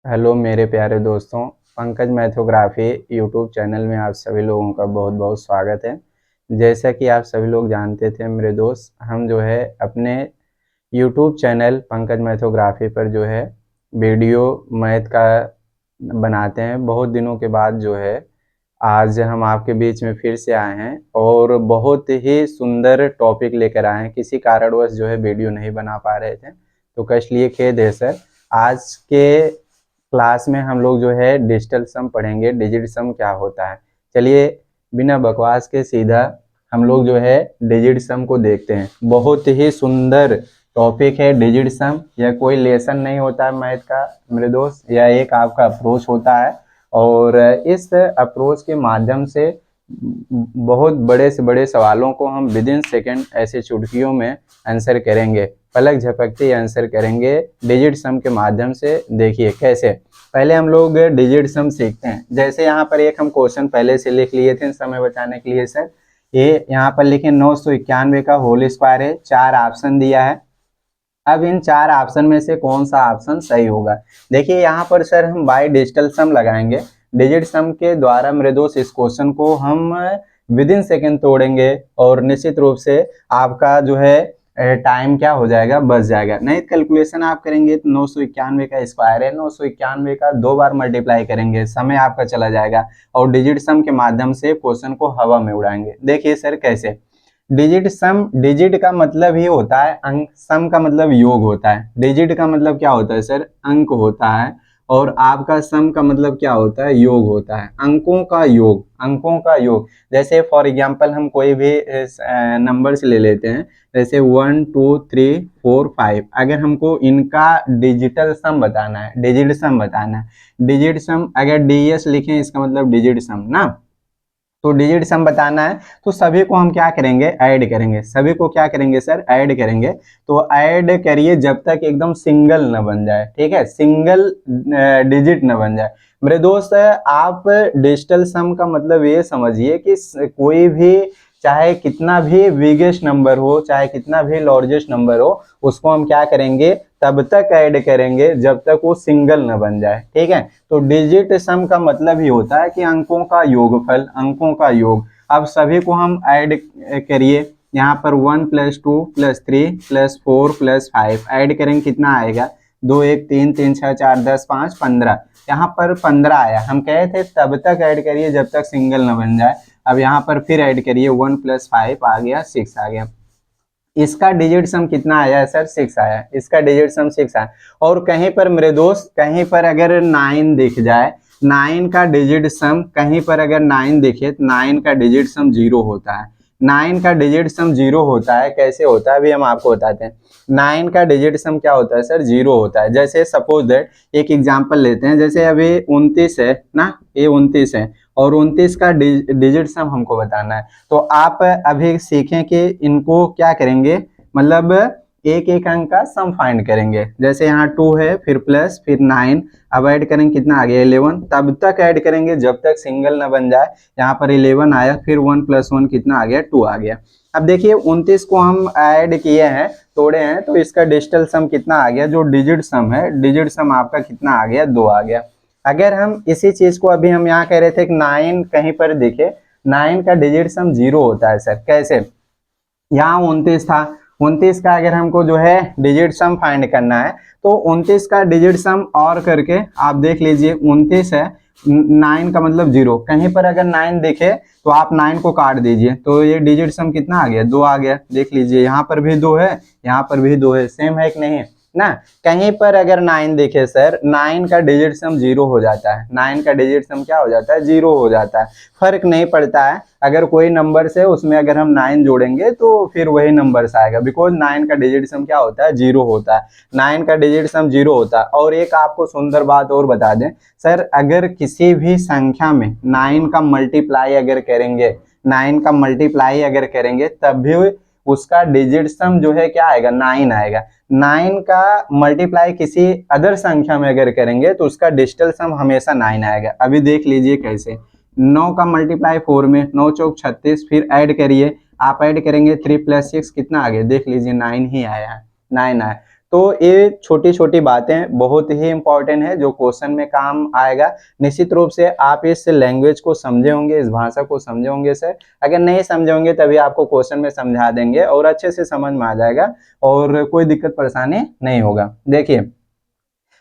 Hello मेरे प्यारे दोस्तों, पंकज मैथोग्राफी यूट्यूब चैनल में आप सभी लोगों का बहुत बहुत स्वागत है। जैसा कि आप सभी लोग जानते थे मेरे दोस्त, हम जो है अपने यूट्यूब चैनल पंकज मैथोग्राफी पर जो है वीडियो मैथ का बनाते हैं। बहुत दिनों के बाद जो है आज हम आपके बीच में फिर से आए हैं और बहुत ही सुंदर टॉपिक लेकर आए हैं। किसी कारणवश जो है वीडियो नहीं बना पा रहे थे, तो कष्ट लिए खेद है सर। आज के क्लास में हम लोग जो है डिजिटल सम पढ़ेंगे। डिजिट सम क्या होता है, चलिए बिना बकवास के सीधा हम लोग जो है डिजिट सम को देखते हैं। बहुत ही सुंदर टॉपिक है डिजिट सम। यह कोई लेसन नहीं होता है मैथ का मेरे दोस्त, यह एक आपका अप्रोच होता है और इस अप्रोच के माध्यम से बहुत बड़े से बड़े सवालों को हम विद इन सेकेंड ऐसे चुटकियों में आंसर करेंगे, पलक झपकते ही आंसर करेंगे डिजिट सम के माध्यम से। देखिए कैसे। पहले हम लोग डिजिट सम सीखते हैं। जैसे यहाँ पर एक हम क्वेश्चन पहले से लिख लिए थे समय बचाने के लिए सर। ये यहाँ पर लिखे 991 का होल स्क्वायर है, 4 ऑप्शन दिया है। अब इन 4 ऑप्शन में से कौन सा ऑप्शन सही होगा। देखिए यहाँ पर सर हम बाय डिजिटल सम लगाएंगे। डिजिट सम के द्वारा मेरे दोस्त इस क्वेश्चन को हम विद इन सेकेंड तोड़ेंगे और निश्चित रूप से आपका जो है टाइम क्या हो जाएगा, बच जाएगा। नहीं कैलकुलेशन आप करेंगे तो 991 का स्क्वायर है, 991 का 2 बार मल्टीप्लाई करेंगे, समय आपका चला जाएगा और डिजिट सम के माध्यम से क्वेश्चन को हवा में उड़ाएंगे। देखिए सर कैसे। डिजिट सम, डिजिट का मतलब ही होता है अंक, सम का मतलब योग होता है। डिजिट का मतलब क्या होता है सर, अंक होता है। और आपका सम का मतलब क्या होता है, योग होता है, अंकों का योग, अंकों का योग। जैसे फॉर एग्जांपल हम कोई भी नंबर्स ले लेते हैं, जैसे 1 2 3 4 5। अगर हमको इनका डिजिटल सम बताना है, डिजिट सम बताना है, डिजिट सम अगर डीएस लिखें इसका मतलब डिजिट सम ना, तो डिजिट सम बताना है तो सभी को हम क्या करेंगे, ऐड करेंगे। सभी को क्या करेंगे सर, ऐड करेंगे। तो ऐड करिए जब तक एकदम सिंगल न बन जाए, ठीक है, सिंगल डिजिट न बन जाए। मेरे दोस्त आप डिजिटल सम का मतलब ये समझिए कि कोई भी चाहे कितना भी बिगेस्ट नंबर हो, चाहे कितना भी लार्जेस्ट नंबर हो, उसको हम क्या करेंगे, तब तक ऐड करेंगे जब तक वो सिंगल न बन जाए, ठीक है। तो डिजिट सम का मतलब ही होता है कि अंकों का योगफल, अंकों का योग। अब सभी को हम ऐड करिए। यहाँ पर 1 + 2 + 3 + 4 + 5 ऐड करेंगे, कितना आएगा, 2 1 3 3 6 4 10 5 15। यहाँ पर 15 आया। हम कहे थे तब तक ऐड करिए जब तक सिंगल न बन जाए। अब यहाँ पर फिर ऐड करिए, 1 + 5 आ गया, 6 आ गया। इसका डिजिट सम कितना आया है सर, 6 आया। इसका डिजिट सम 6 आया। और कहीं पर मेरे दोस्त, कहीं पर अगर 9 दिख जाए, 9 का डिजिट सम, कहीं पर अगर 9 दिखे तो 9 का डिजिट सम 0 होता है। 9 का डिजिट सम 0 होता है। कैसे होता है अभी हम आपको बताते हैं। 9 का डिजिट सम क्या होता है सर, 0 होता है। जैसे सपोज दैट एक एग्जांपल लेते हैं, जैसे अभी 29 है ना, ये 29 है और 29 का डिजिट सम हमको बताना है। तो आप अभी सीखें कि इनको क्या करेंगे, मतलब एक एक अंक का सम फाइंड करेंगे। जैसे यहाँ 2 है, फिर प्लस, फिर 9, अब ऐड करेंगे, कितना आ गया, 11। तब तक ऐड करेंगे जब तक सिंगल ना बन जाए। यहाँ पर 11 आया, फिर 1 + 1 कितना आ गया, 2 आ गया। अब देखिए 29 को हम ऐड किए हैं, तोड़े हैं, तो इसका डिजिटल सम कितना आ गया, जो डिजिट सम है, डिजिट सम आपका कितना आ गया, 2 आ गया। अगर हम इसी चीज को अभी हम यहाँ कह रहे थे कि 9 कहीं पर दिखे, 9 का डिजिट सम 0 होता है सर। कैसे, यहाँ 29 था, 29 का अगर हमको जो है डिजिट सम फाइंड करना है तो 29 का डिजिट सम और करके आप देख लीजिए, 29 है, 9 का मतलब 0, कहीं पर अगर 9 दिखे तो आप 9 को काट दीजिए, तो ये डिजिट सम कितना आ गया, 2 आ गया। देख लीजिए यहाँ पर भी 2 है, यहाँ पर भी 2 है, सेम है कि नहीं ना। कहीं पर अगर 9 दिखे सर, 9 का डिजिट सम 0 हो जाता है। 9 का डिजिट सम क्या हो जाता है, 0 हो जाता है। फर्क नहीं पड़ता है, अगर कोई नंबर से उसमें अगर हम 9 जोड़ेंगे तो फिर वही नंबर से आएगा, बिकॉज 9 का डिजिट सम क्या होता है, 0 होता है। 9 का डिजिट सम 0 होता है। और एक आपको सुंदर बात और बता दें सर, अगर किसी भी संख्या में 9 का मल्टीप्लाई अगर करेंगे, 9 का मल्टीप्लाई अगर करेंगे तब भी उसका डिजिट सम जो है क्या आएगा, 9 आएगा। 9 का मल्टीप्लाई किसी अदर संख्या में अगर करेंगे तो उसका डिजिटल सम हमेशा 9 आएगा। अभी देख लीजिए कैसे। 9 का मल्टीप्लाई 4 में, 9 चौक 36, फिर ऐड करिए, आप ऐड करेंगे 3 + 6 कितना आ गया, देख लीजिए 9 ही आया है, 9 आया। तो ये छोटी छोटी बातें बहुत ही इंपॉर्टेंट है जो क्वेश्चन में काम आएगा। निश्चित रूप से आप इस लैंग्वेज को समझे होंगे, इस भाषा को समझे होंगे सर। अगर नहीं समझे होंगे तभी आपको क्वेश्चन में समझा देंगे और अच्छे से समझ में आ जाएगा और कोई दिक्कत परेशानी नहीं होगा। देखिए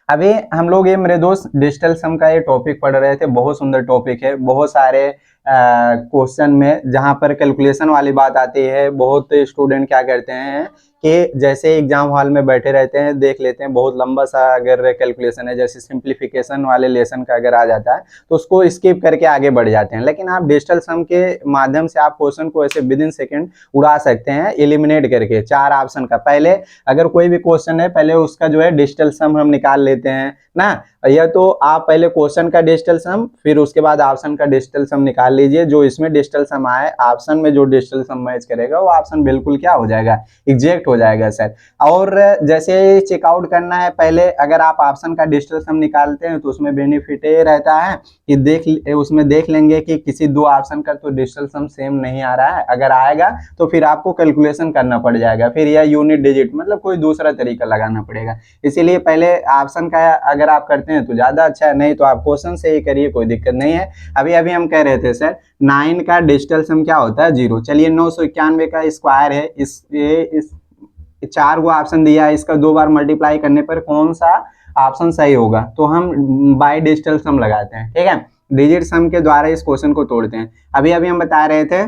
अभी हम लोग ये मेरे दोस्त डिजिटल सम का ये टॉपिक पढ़ रहे थे, बहुत सुंदर टॉपिक है। बहुत सारे क्वेश्चन में जहां पर कैलकुलेशन वाली बात आती है, बहुत स्टूडेंट क्या करते हैं कि जैसे एग्जाम हॉल में बैठे रहते हैं, देख लेते हैं बहुत लंबा सा अगर कैलकुलेशन है, जैसे सिंप्लीफिकेशन वाले लेसन का अगर आ जाता है तो उसको स्किप करके आगे बढ़ जाते हैं। लेकिन आप डिजिटल सम के माध्यम से आप क्वेश्चन को ऐसे विद इन सेकेंड उड़ा सकते हैं, एलिमिनेट करके 4 ऑप्शन का। पहले अगर कोई भी क्वेश्चन है पहले उसका जो है डिजिटल सम हम निकाल लेते हैं ना, या तो आप पहले क्वेश्चन का डिजिटल सम फिर उसके बाद ऑप्शन का डिजिटल सम निकाल लीजिए। जो इसमें डिजिटल सम आए ऑप्शन में जो डिजिटल सम मैच करेगा वो ऑप्शन बिल्कुल क्या हो जाएगा, एग्जैक्ट हो जाएगा सर। और जैसे चेकआउट करना है, पहले अगर आप ऑप्शन का डिजिटल सम निकालते हैं तो उसमें बेनिफिट ये रहता है कि उसमें देख लेंगे कि किसी 2 ऑप्शन का तो डिजिटल सम सेम नहीं आ रहा है। अगर आएगा तो फिर आपको कैलकुलेशन करना पड़ जाएगा, फिर यह यूनिट डिजिट मतलब कोई दूसरा तरीका लगाना पड़ेगा। इसीलिए पहले ऑप्शन का अगर आप करते हैं तो ज्यादा अच्छा है, नहीं तो आप क्वेश्चन से ही करिए, कोई दिक्कत नहीं है। अभी अभी हम कह रहे थे सर 9 का डिजिटल सम क्या होता है, 0। चलिए 991 का स्क्वायर है, इस 4 गो ऑप्शन दिया है, इसका 2 बार मल्टीप्लाई करने पर कौन सा ऑप्शन सही होगा, तो हम बाय डिजिटल सम लगाते हैं। ठीक है, डिजिट सम के द्वारा इस क्वेश्चन को तोड़ते हैं। अभी अभी हम बता रहे थे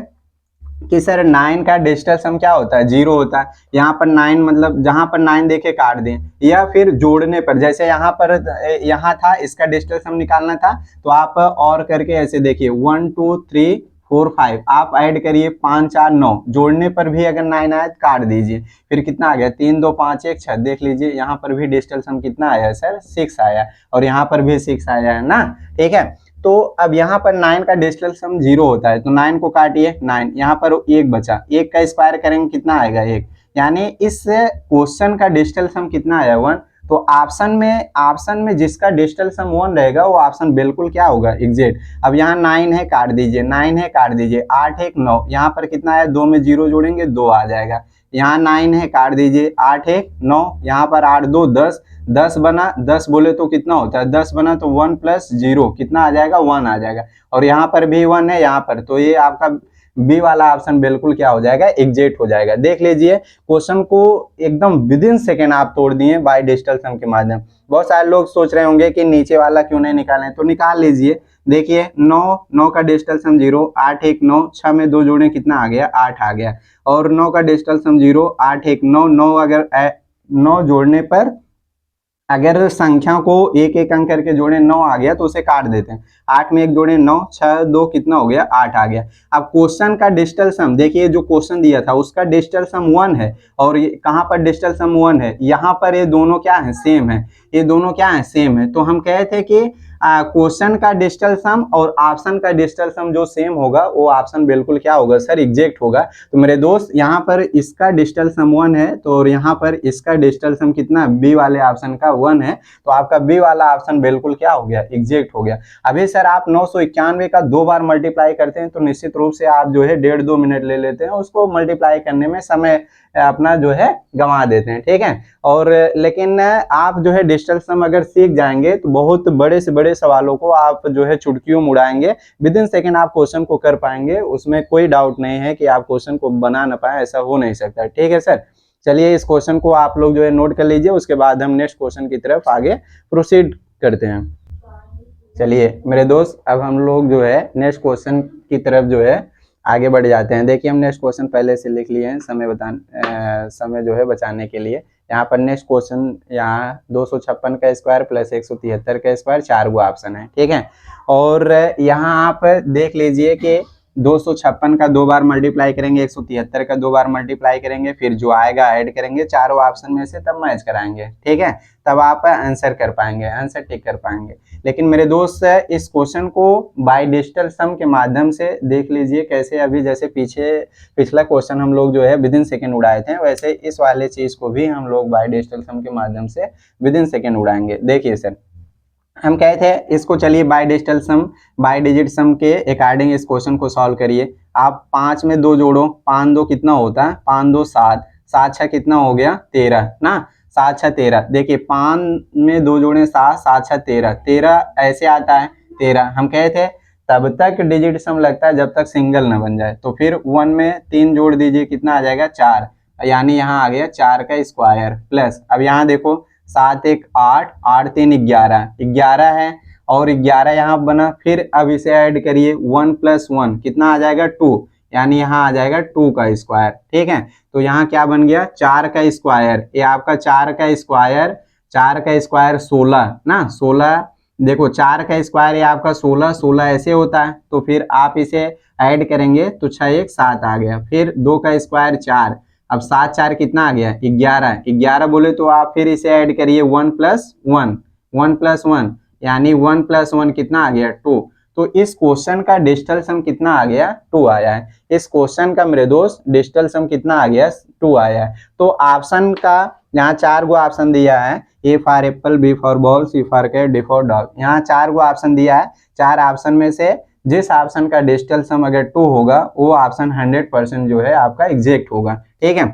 कि सर 9 का डिजिटल सम क्या होता है, 0 होता है। यहाँ पर 9 मतलब जहां पर 9 देखे काट दें, या फिर जोड़ने पर जैसे यहाँ पर यहाँ था इसका डिजिटल सम निकालना था तो आप और करके ऐसे देखिए 1 2 3 4 5 आप ऐड करिए 5 4 9, जोड़ने पर भी अगर 9 आया तो काट दीजिए, फिर कितना आ गया 3 2 5 1 6। देख लीजिए यहाँ पर भी डिजिटल सम कितना आया है सर, 6 आया, और यहाँ पर भी 6 आया है ना। ठीक है, तो अब यहाँ पर 9 का डिजिटल सम 0 होता है तो 9 को काटिए, 9 यहाँ पर 1 बचा, 1 का स्क्वायर करेंगे कितना आएगा 1, यानी इस क्वेश्चन का डिजिटल सम कितना आया 1। तो ऑप्शन में जिसका डिजिटल सम 1 रहेगा वो ऑप्शन बिल्कुल क्या होगा, एग्जैक्ट। अब यहाँ 9 है काट दीजिए, 9 है काट दीजिए, 8 1 9, यहाँ पर कितना आया 2 में 0 जोड़ेंगे 2 आ जाएगा। यहाँ 9 है काट दीजिए, 8 1 9, यहाँ पर 8 2 10, 10 बना, 10 बोले तो कितना होता है 10 बना तो 1 प्लस 0 कितना आ जाएगा 1 आ जाएगा, और यहाँ पर भी 1 है यहाँ पर, तो ये आपका बी वाला ऑप्शन बिल्कुल क्या हो जाएगा, एग्जैक्ट हो जाएगा। देख लीजिए क्वेश्चन को एकदम विद इन सेकेंड आप तोड़ दिए बाय डिजिटल सम के माध्यम। बहुत सारे लोग सोच रहे होंगे कि नीचे वाला क्यों नहीं निकालें, तो निकाल लीजिए। देखिए 9 का डिजिटल सम 0, 8 1 9, 6 में 2 जोड़े कितना आ गया 8 आ गया, और 9 का डिजिटल सम 0 8 1 9, 9 अगर 9 जोड़ने पर अगर संख्या को एक एक अंक करके जोड़े 9 आ गया तो उसे काट देते हैं, 8 में 1 जोड़े 9, 6 2 कितना हो गया 8 आ गया। अब क्वेश्चन का डिजिटल सम देखिए, जो क्वेश्चन दिया था उसका डिजिटल सम 1 है, और ये कहाँ पर डिजिटल सम 1 है, यहाँ पर ये दोनों क्या है सेम है, ये दोनों क्या है सेम है। तो हम कहे थे कि क्वेश्चन का डिजिटल सम और ऑप्शन का डिजिटल सम जो सेम होगा वो ऑप्शन बिल्कुल क्या होगा सर, एग्जैक्ट होगा। तो मेरे दोस्त यहाँ पर इसका डिजिटल सम 1 है, तो यहाँ पर इसका डिजिटल सम कितना, बी वाले ऑप्शन का 1 है, तो आपका बी वाला ऑप्शन बिल्कुल क्या हो गया, एग्जैक्ट हो गया। अभी सर आप 991 का 2 बार मल्टीप्लाई करते हैं तो निश्चित रूप से आप जो है 1.5-2 मिनट ले लेते हैं, उसको मल्टीप्लाई करने में समय अपना जो है गंवा देते हैं। ठीक है, और लेकिन आप जो है डिजिटल सम अगर सीख जाएंगे तो बहुत बड़े से बड़े सवालों को आप जो है चुटकियों में उड़ाएंगे, विद इन सेकेंड आप क्वेश्चन को कर पाएंगे, उसमें कोई डाउट नहीं है कि आप क्वेश्चन को बना ना पाए, ऐसा हो नहीं सकता। ठीक है सर, चलिए इस क्वेश्चन को आप लोग जो है नोट कर लीजिए, उसके बाद हम नेक्स्ट क्वेश्चन की तरफ आगे प्रोसीड करते हैं। चलिए मेरे दोस्त अब हम लोग जो है नेक्स्ट क्वेश्चन की तरफ जो है आगे बढ़ जाते हैं। देखिए हम नेक्स्ट क्वेश्चन पहले से लिख लिए हैं समय जो है बचाने के लिए। यहाँ पर नेक्स्ट क्वेश्चन यहाँ 256 का स्क्वायर प्लस 173 का स्क्वायर, 4 गो ऑप्शन है। ठीक है, और यहाँ आप देख लीजिए कि 256 का 2 बार मल्टीप्लाई करेंगे, 173 का 2 बार मल्टीप्लाई करेंगे, फिर जो आएगा ऐड करेंगे चारों ऑप्शन में से, तब मैच कराएंगे। ठीक है, तब आप आंसर कर पाएंगे, आंसर टिक कर पाएंगे। लेकिन मेरे दोस्त इस क्वेश्चन को बाय डिजिटल सम के माध्यम से देख लीजिए कैसे, अभी जैसे पिछला क्वेश्चन हम लोग जो है विद इन सेकेंड उड़ाए थे, वैसे इस वाले चीज को भी हम लोग बाय डिजिटल सम के माध्यम से विद इन सेकेंड उड़ाएंगे। देखिए सर हम कहे थे इसको, चलिए बाय डिजिट सम के अकॉर्डिंग इस क्वेश्चन को सॉल्व करिए। आप 5 में 2 जोड़ो, 5 2 कितना होता है, 5 2 7, 7 6 कितना हो गया 13 ना, 7 6 13, देखिए 5 में 2 जोड़े 7, 7 6 13, 13 ऐसे आता है 13। हम कहे थे तब तक डिजिट सम लगता है जब तक सिंगल न बन जाए। तो फिर 1 में 3 जोड़ दीजिए, कितना आ जाएगा 4, यानी यहाँ आ गया 4 का स्क्वायर प्लस। अब यहाँ देखो 7 1 8, 8 3 11, 11 है और 11 यहाँ बना। फिर अब इसे ऐड करिए 1 + 1 कितना आ जाएगा 2, यानी यहाँ आ जाएगा 2 का स्क्वायर। ठीक है, तो यहाँ क्या बन गया 4 का स्क्वायर। ये आपका 4 का स्क्वायर, 4 का स्क्वायर 16 ना, 16 देखो 4 का स्क्वायर ये आपका 16, 16 ऐसे होता है। तो फिर आप इसे ऐड करेंगे तो 6 1 7 आ गया। फिर 2 का स्क्वायर 4, अब 7 4 कितना आ गया 11, 11 बोले तो आप फिर इसे ऐड करिए 1 + 1, 1 + 1 यानी 1 + 1 कितना आ गया 2। तो इस क्वेश्चन का डिजिटल सम कितना आ गया 2 आया है। इस क्वेश्चन का मेरे दोस्त डिजिटल सम कितना आ गया 2 आया है। तो ऑप्शन का यहाँ 4 गो ऑप्शन दिया है, A for apple, B for ball, C for cat, D for dog. यहाँ 4 गो ऑप्शन दिया है। 4 ऑप्शन में से जिस ऑप्शन का डिजिटल सम अगर 2 होगा वो ऑप्शन 100% जो है आपका एग्जैक्ट होगा। ठीक है,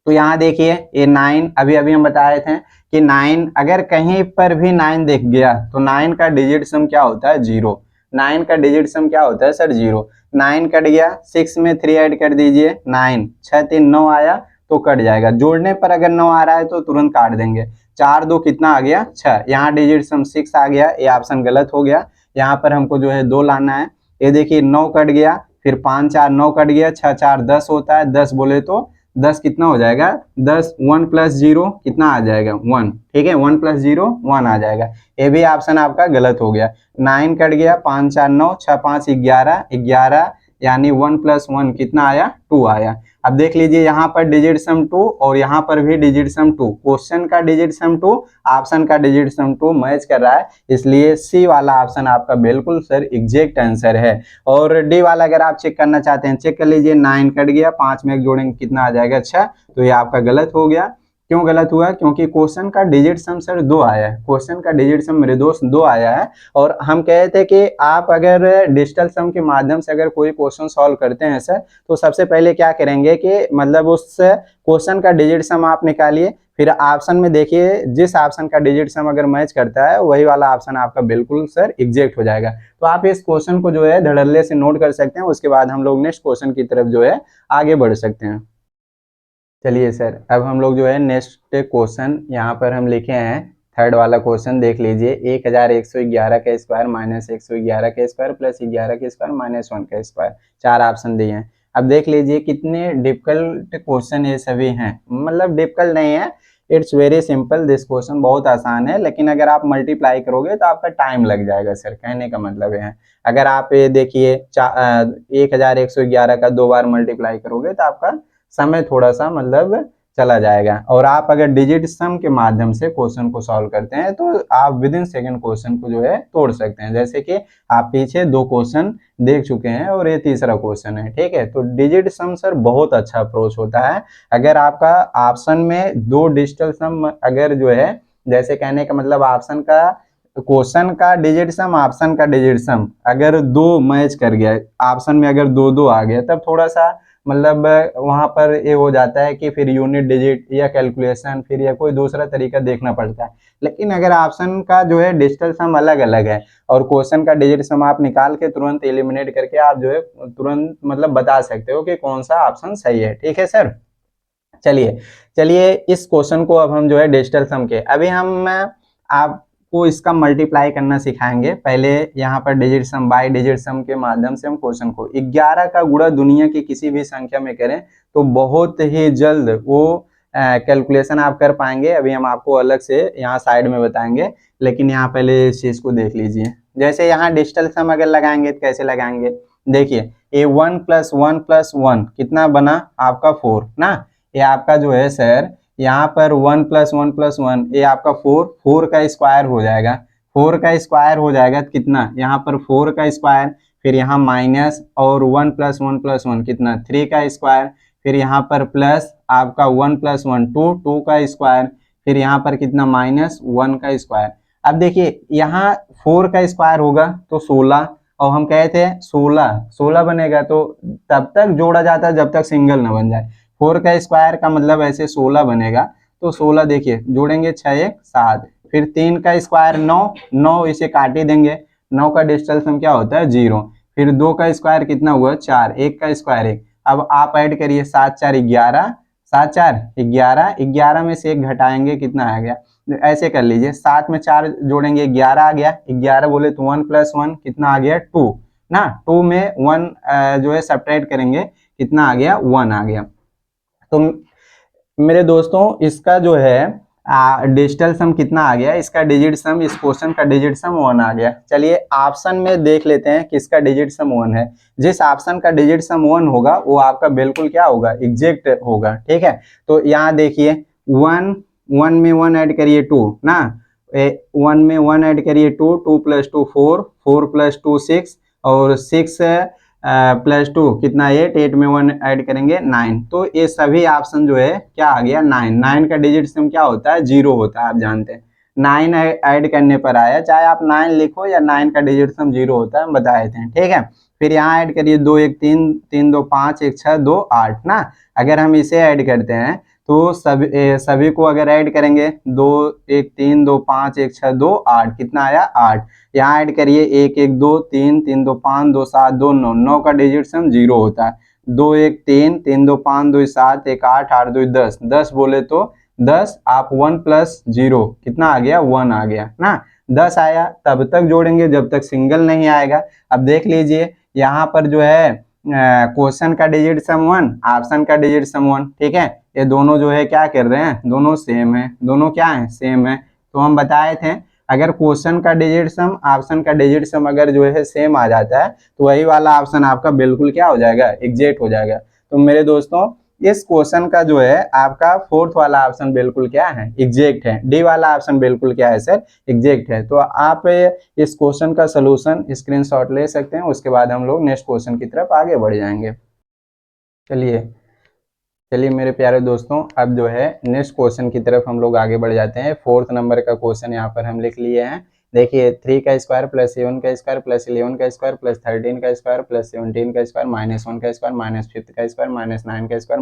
तो यहाँ देखिए ये 9, अभी अभी हम बताए थे कि 9 अगर कहीं पर भी 9 दिख गया तो 9 का डिजिट सम क्या होता है 0। 9 का डिजिट सम क्या होता है सर 0। 9 कट गया, 6 में 3 ऐड कर दीजिए 9, 6 3 9 आया तो कट जाएगा। जोड़ने पर अगर 9 आ रहा है तो तुरंत काट देंगे। 4 2 कितना आ गया 6, यहाँ डिजिट सम 6 आ गया, ये ऑप्शन गलत हो गया। यहाँ पर हमको जो है 2 लाना है। ये देखिए 9 कट गया, फिर 5 4 9 कट गया, 6 4 10 होता है। 10 बोले तो 10 कितना हो जाएगा 10, 1 + 0 कितना आ जाएगा 1। ठीक है, 1 + 0 1 आ जाएगा। ये भी ऑप्शन आपका गलत हो गया। 9 कट गया, 5 4 9, 6 5 11, 11 यानी 1 + 1 कितना आया 2 आया। अब देख लीजिए यहाँ पर डिजिट सम 2 और यहाँ पर भी डिजिट सम 2। क्वेश्चन का डिजिट सम 2, ऑप्शन का डिजिट सम 2 मैच कर रहा है, इसलिए सी वाला ऑप्शन आपका बिल्कुल सर एग्जैक्ट आंसर है। और डी वाला अगर आप चेक करना चाहते हैं चेक कर लीजिए। 9 कट गया, 5 में 1 जोड़ेंगे कितना आ जाएगा 6, तो ये आपका गलत हो गया। क्यों गलत हुआ, क्योंकि क्वेश्चन का डिजिट सम सर 2 आया है। क्वेश्चन का डिजिट सम मेरे दोस्त 2 आया है। और हम कहे थे कि आप अगर डिजिटल सम के माध्यम से अगर कोई क्वेश्चन सॉल्व करते हैं सर, तो सबसे पहले क्या करेंगे कि मतलब उस क्वेश्चन का डिजिट सम आप निकालिए, फिर ऑप्शन में देखिए जिस ऑप्शन का डिजिट सम अगर मैच करता है वही वाला ऑप्शन आपका बिल्कुल सर एग्जैक्ट हो जाएगा। तो आप इस क्वेश्चन को जो है धड़ल्ले से नोट कर सकते हैं। उसके बाद हम लोग नेक्स्ट क्वेश्चन की तरफ जो है आगे बढ़ सकते हैं। चलिए सर, अब हम लोग जो है नेक्स्ट क्वेश्चन यहाँ पर हम लिखे हैं, थर्ड वाला क्वेश्चन देख लीजिए। 1111 का स्क्वायर माइनस 111 का स्क्वायर प्लस 11 का स्क्वायर माइनस 1 का स्क्वायर, 4 ऑप्शन दिए हैं। अब देख लीजिए कितने डिफिकल्ट क्वेश्चन ये सभी हैं, मतलब डिफिकल्ट नहीं है, it's very simple. This question बहुत आसान है, लेकिन अगर आप मल्टीप्लाई करोगे तो आपका टाइम लग जाएगा सर, कहने का मतलब है। अगर आप ये देखिए 1111 का 2 बार मल्टीप्लाई करोगे तो आपका समय थोड़ा सा मतलब चला जाएगा। और आप अगर डिजिट सम के माध्यम से क्वेश्चन को सॉल्व करते हैं तो आप विद इन सेकेंड क्वेश्चन को जो है तोड़ सकते हैं। जैसे कि आप पीछे 2 क्वेश्चन देख चुके हैं और ये तीसरा क्वेश्चन है। ठीक है, तो डिजिट सम सर बहुत अच्छा अप्रोच होता है। अगर आपका ऑप्शन में 2 डिजिटल सम अगर जो है, जैसे कहने का मतलब ऑप्शन का क्वेश्चन का डिजिट सम, ऑप्शन का डिजिट सम अगर 2 मैच कर गया, ऑप्शन में अगर 2 2 आ गया, तब थोड़ा सा मतलब वहां पर ये हो जाता है कि फिर यूनिट डिजिट या कैलकुलेशन फिर या कोई दूसरा तरीका देखना पड़ता है। लेकिन अगर ऑप्शन का जो है डिजिटल सम अलग अलग है और क्वेश्चन का डिजिट सम आप निकाल के तुरंत एलिमिनेट करके आप जो है तुरंत मतलब बता सकते हो कि कौन सा ऑप्शन सही है। ठीक है सर, चलिए चलिए इस क्वेश्चन को अब हम जो है डिजिटल सम के अभी हम आपको इसका मल्टीप्लाई करना सिखाएंगे। पहले यहाँ पर digit sum by digit sum के माध्यम से हम क्वेश्चन को 11 का गुणा दुनिया की किसी भी संख्या में करें तो बहुत ही जल्द वो कैलकुलेशन आप कर पाएंगे। अभी हम आपको अलग से यहाँ साइड में बताएंगे, लेकिन यहाँ पहले इस चीज को देख लीजिए। जैसे यहाँ डिजिटल सम अगर लगाएंगे तो कैसे लगाएंगे, देखिए ये 1 + 1 + 1 कितना बना आपका 4 ना। ये आपका जो है सर यहाँ पर 1 + 1 + 1 ये आपका 4 का स्क्वायर हो जाएगा। 4 का स्क्वायर हो जाएगा तो कितना, यहाँ पर 4 का स्क्वायर, फिर यहाँ माइनस और 1 + 1 + 1 कितना 3 का स्क्वायर, फिर यहाँ पर प्लस आपका 1 + 1 2, 2 का स्क्वायर, फिर यहाँ पर कितना -1 का स्क्वायर। अब देखिए यहाँ 4 का स्क्वायर होगा तो 16, और हम कहे थे 16 बनेगा तो तब तक जोड़ा जाता है जब तक सिंगल ना बन जाए। 4 का स्क्वायर का मतलब ऐसे 16 बनेगा तो 16 देखिए जोड़ेंगे 6 1 7, फिर 3 का स्क्वायर 9, 9 इसे काट ही देंगे, 9 का डिजिटल सम क्या होता है 0, फिर 2 का स्क्वायर कितना हुआ 4, 1 का स्क्वायर 1। अब आप ऐड करिए 7 4 11, 7 4 11, 11 में से 1 घटाएंगे कितना आ गया, ऐसे कर लीजिए 7 में 4 जोड़ेंगे 11 आ गया, 11 बोले तो 1 + 1 कितना आ गया 2 ना, 2 में 1 जो है सब्ट्रैक्ट करेंगे कितना आ गया 1 आ गया। तो मेरे दोस्तों इसका जो है डिजिटल सम कितना आ गया, इसका डिजिट सम, इस क्वेश्चन का डिजिट सम 1 आ गया। चलिए ऑप्शन में देख लेते हैं किसका डिजिट सम 1 है। जिस ऑप्शन का डिजिट सम 1 होगा वो आपका बिल्कुल क्या होगा, एग्जैक्ट होगा। ठीक है, तो यहाँ देखिए 1 1 में 1 ऐड करिए 2 ना, 1 में 1 ऐड करिए 2, 2 + 2 4, 4 + 2 6, और 6 + 2 कितना 8, 8 में 1 ऐड करेंगे 9। तो ये सभी ऑप्शन जो है क्या आ गया 9, 9 का डिजिट सम क्या होता है 0 होता है, आप जानते हैं 9 ऐड करने पर आया, चाहे आप 9 लिखो या 9 का डिजिट सम 0 होता है, हम बता देते हैं। ठीक है, फिर यहाँ ऐड करिए 2 1 3, 3 2 5, 1 6 2 8 ना। अगर हम इसे ऐड करते हैं तो सभी को अगर ऐड करेंगे 2 1 3 2 5 1 6 2 8 कितना आया 8। यहाँ ऐड करिए 1 1 2 3, 3 2 5 2 7 2 9, 9 का डिजिट सम 0 होता है। 2 1 3, 3 2 5 2 7 1 8, 8 2 10, 10 बोले तो 10, आप 1 + 0 कितना आ गया 1 आ गया ना। 10 आया तब तक जोड़ेंगे जब तक सिंगल नहीं आएगा। अब देख लीजिए यहाँ पर जो है क्वेश्चन का डिजिट सम 1, ऑप्शन का डिजिट सम 1। ठीक है, ये दोनों जो है क्या कर रहे हैं, दोनों सेम है, दोनों क्या है सेम है। तो हम बताए थे अगर क्वेश्चन का डिजिट सम ऑप्शन का डिजिट सम अगर जो है सेम आ जाता है तो वही वाला ऑप्शन आपका बिल्कुल क्या हो जाएगा, एग्जैक्ट हो जाएगा। तो मेरे दोस्तों इस क्वेश्चन का जो है आपका फोर्थ वाला ऑप्शन बिल्कुल क्या है, एग्जैक्ट है। डी वाला ऑप्शन बिल्कुल क्या है सर, एग्जैक्ट है। तो आप इस क्वेश्चन का सोल्यूशन स्क्रीनशॉट ले सकते हैं, उसके बाद हम लोग नेक्स्ट क्वेश्चन की तरफ आगे बढ़ जाएंगे। चलिए चलिए मेरे प्यारे दोस्तों, अब जो है नेक्स्ट क्वेश्चन की तरफ हम लोग आगे बढ़ जाते हैं। 4th नंबर का क्वेश्चन यहाँ पर हम लिख लिए हैं। देखिए 3 का स्क्वायर + 7 का स्क्वायर + 11 का स्क्वायर + 13 का स्क्वायर + 17 का स्क्वायर -1 का स्क्वायर -5 का स्क्वायर -9 का स्क्वायर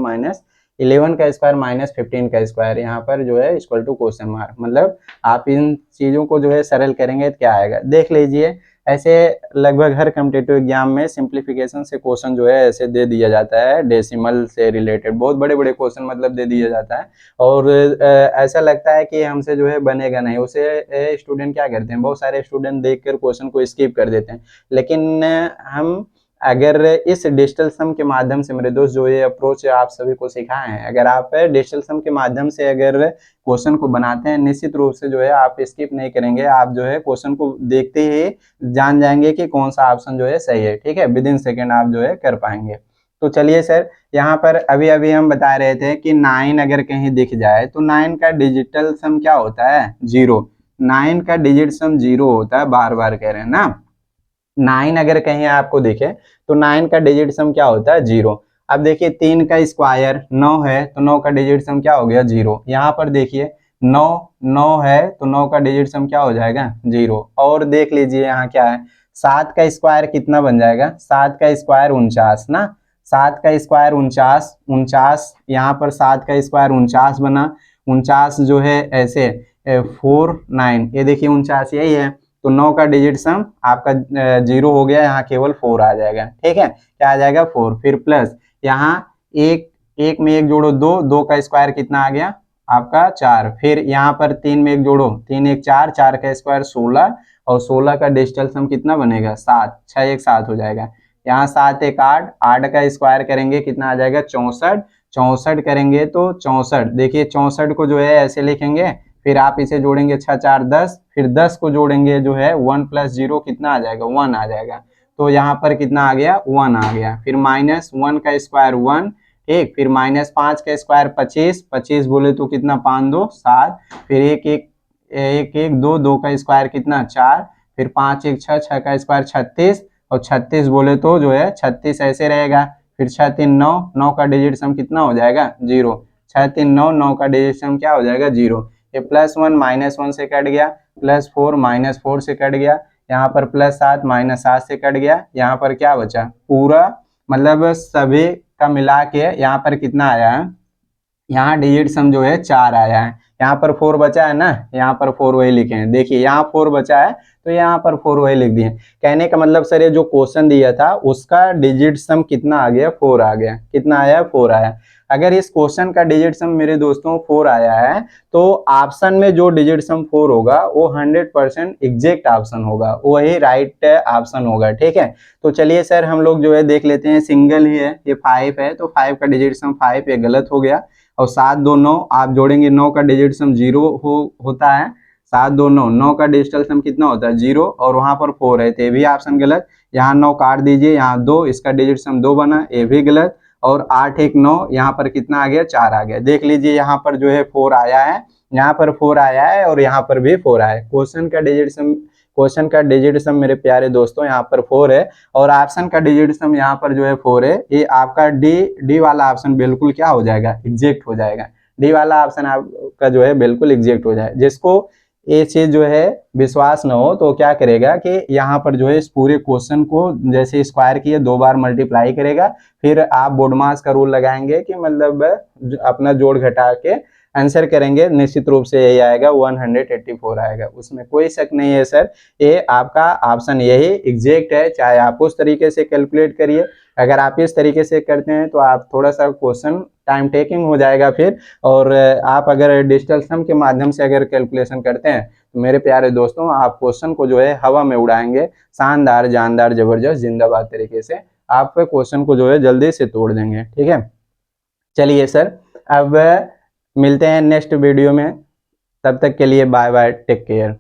-11 का स्क्वायर -15 का स्क्वायर, यहाँ पर जो है इक्वल टू क्वेश्चन मार्क। मतलब आप इन चीज़ों को जो है सरल करेंगे तो क्या आएगा, देख लीजिए। ऐसे लगभग हर कॉम्पिटिटिव एग्जाम में सिंप्लीफिकेशन से क्वेश्चन जो है ऐसे दे दिया जाता है, डेसिमल से रिलेटेड बहुत बड़े बड़े क्वेश्चन मतलब दे दिया जाता है। और ऐसा लगता है कि हमसे जो है बनेगा नहीं, उसे स्टूडेंट क्या करते हैं, बहुत सारे स्टूडेंट देखकर क्वेश्चन को स्किप कर देते हैं। लेकिन हम अगर इस डिजिटल सम के माध्यम से मेरे दोस्त जो ये अप्रोच आप सभी को सिखाए हैं, अगर आप डिजिटल सम के माध्यम से अगर क्वेश्चन को बनाते हैं, निश्चित रूप से जो है आप स्किप नहीं करेंगे, आप जो है क्वेश्चन को देखते ही जान जाएंगे कि कौन सा ऑप्शन जो है सही है। ठीक है, विदिन सेकेंड आप जो है कर पाएंगे। तो चलिए सर, यहाँ पर अभी अभी हम बता रहे थे कि 9 अगर कहीं दिख जाए तो 9 का डिजिटल सम क्या होता है 0। 9 का डिजिट सम 0 होता है, बार बार कह रहे हैं ना। 9 अगर कहीं आपको दिखे तो 9 का डिजिट सम क्या होता है 0। अब देखिए 3 का स्क्वायर 9 है तो 9 का डिजिट सम क्या हो गया 0। यहाँ पर देखिए 9 9 है तो 9 का डिजिट सम क्या हो जाएगा 0। और देख लीजिए यहाँ क्या है, 7 का स्क्वायर कितना बन जाएगा, 7 का स्क्वायर 49 ना। 7 का स्क्वायर 49, 49 यहाँ पर 7 का स्क्वायर 49 बना। 49 जो है ऐसे 4 9, ये देखिए 49 यही है। तो 9 का डिजिट सम आपका 0 हो गया, यहाँ केवल 4 आ जाएगा। ठीक है, क्या आ जाएगा 4, फिर प्लस यहाँ एक एक में एक जोड़ो 2, 2 का स्क्वायर कितना आ गया आपका 4, फिर यहाँ पर 3 में एक जोड़ो 3 1 4, 4 का स्क्वायर 16, और 16 का डिजिटल सम कितना बनेगा 7, 6 1 7 हो जाएगा। यहाँ 7 1 8, 8 का स्क्वायर करेंगे कितना आ जाएगा 64, 64 करेंगे तो 64, देखिए 64 को जो है ऐसे लिखेंगे, फिर आप इसे जोड़ेंगे 6 4 10, फिर 10 को जोड़ेंगे जो है 1 + 0 कितना आ जाएगा 1 आ जाएगा। तो यहाँ पर कितना आ गया 1 आ गया। फिर -1 का स्क्वायर 1, ठीक, फिर -5 का स्क्वायर 25, 25 बोले तो कितना 5 2 7, फिर 1 1 1 1 2, 2 का स्क्वायर कितना 4, फिर 5 1 6, 6 का स्क्वायर 36, और 36 बोले तो जो है 36 ऐसे रहेगा। फिर 6 3 9, 9 का डिजिट सम कितना हो जाएगा 0। 6 3 9, 9 का डिजिट सम क्या हो जाएगा 0। ये +1 -1 से कट गया, +4 -4 से कट गया, यहाँ पर +7 -7 से कट गया, यहाँ पर क्या बचा पूरा, मतलब सभी का मिला के यहाँ पर कितना आया है यहाँ डिजिट सम जो है 4 आया है, यहाँ पर 4 बचा है ना, यहाँ पर 4 वही लिखे हैं। देखिए यहाँ 4 बचा है तो यहाँ पर 4 वही लिख दिए। कहने का मतलब सर ये जो क्वेश्चन दिया था उसका डिजिट सम कितना आ गया, 4 आ गया। कितना आया, 4 आया। अगर इस क्वेश्चन का डिजिट सम मेरे दोस्तों 4 आया है तो ऑप्शन में जो डिजिट सम 4 होगा वो 100% एग्जैक्ट ऑप्शन होगा, वही राइट ऑप्शन होगा। ठीक है, तो चलिए सर हम लोग जो है देख लेते हैं। सिंगल ही है, ये 5 है तो 5 का डिजिट सम 5, ये गलत हो गया। और 7 2 9 आप जोड़ेंगे, 9 का डिजिट सम 0 होता है। 7 2 9, 9 का डिजिटल सम कितना होता है, 0। और वहां पर 4 है तो ये भी ऑप्शन गलत। यहाँ 9 काट दीजिए, यहाँ 2, इसका डिजिट सम 2 बना, ये भी गलत। और 8 1 9, यहाँ पर कितना आ गया, 4 आ गया। देख लीजिए यहाँ पर जो है 4 आया है, यहाँ पर 4 आया है और यहाँ पर भी 4 आया है। क्वेश्चन का डिजिट सम मेरे प्यारे दोस्तों यहाँ पर 4 है और ऑप्शन का डिजिट सम यहाँ पर जो है 4 है। ये आपका डी वाला ऑप्शन बिल्कुल क्या हो जाएगा, एग्जैक्ट हो जाएगा। डी वाला ऑप्शन आपका जो है बिल्कुल एग्जैक्ट हो जाए। जिसको ये चीज जो है विश्वास न हो तो क्या करेगा कि यहाँ पर जो है इस पूरे क्वेश्चन को जैसे स्क्वायर किए 2 बार मल्टीप्लाई करेगा, फिर आप बोडमास का रूल लगाएंगे कि मतलब अपना जोड़ घटा के आंसर करेंगे, निश्चित रूप से यही आएगा, 184 आएगा। उसमें कोई शक नहीं है सर, ये आपका ऑप्शन यही एग्जैक्ट है। चाहे आप उस तरीके से कैलकुलेट करिए, अगर आप इस तरीके से करते हैं तो आप थोड़ा सा क्वेश्चन टाइम टेकिंग हो जाएगा फिर। और आप अगर डिजिटल सम के माध्यम से अगर कैलकुलेशन करते हैं तो मेरे प्यारे दोस्तों आप क्वेश्चन को जो है हवा में उड़ाएंगे, शानदार जानदार जबरदस्त जिंदाबाद तरीके से आप क्वेश्चन को जो है जल्दी से तोड़ देंगे। ठीक है, चलिए सर अब मिलते हैं नेक्स्ट वीडियो में, तब तक के लिए बाय बाय, टेक केयर।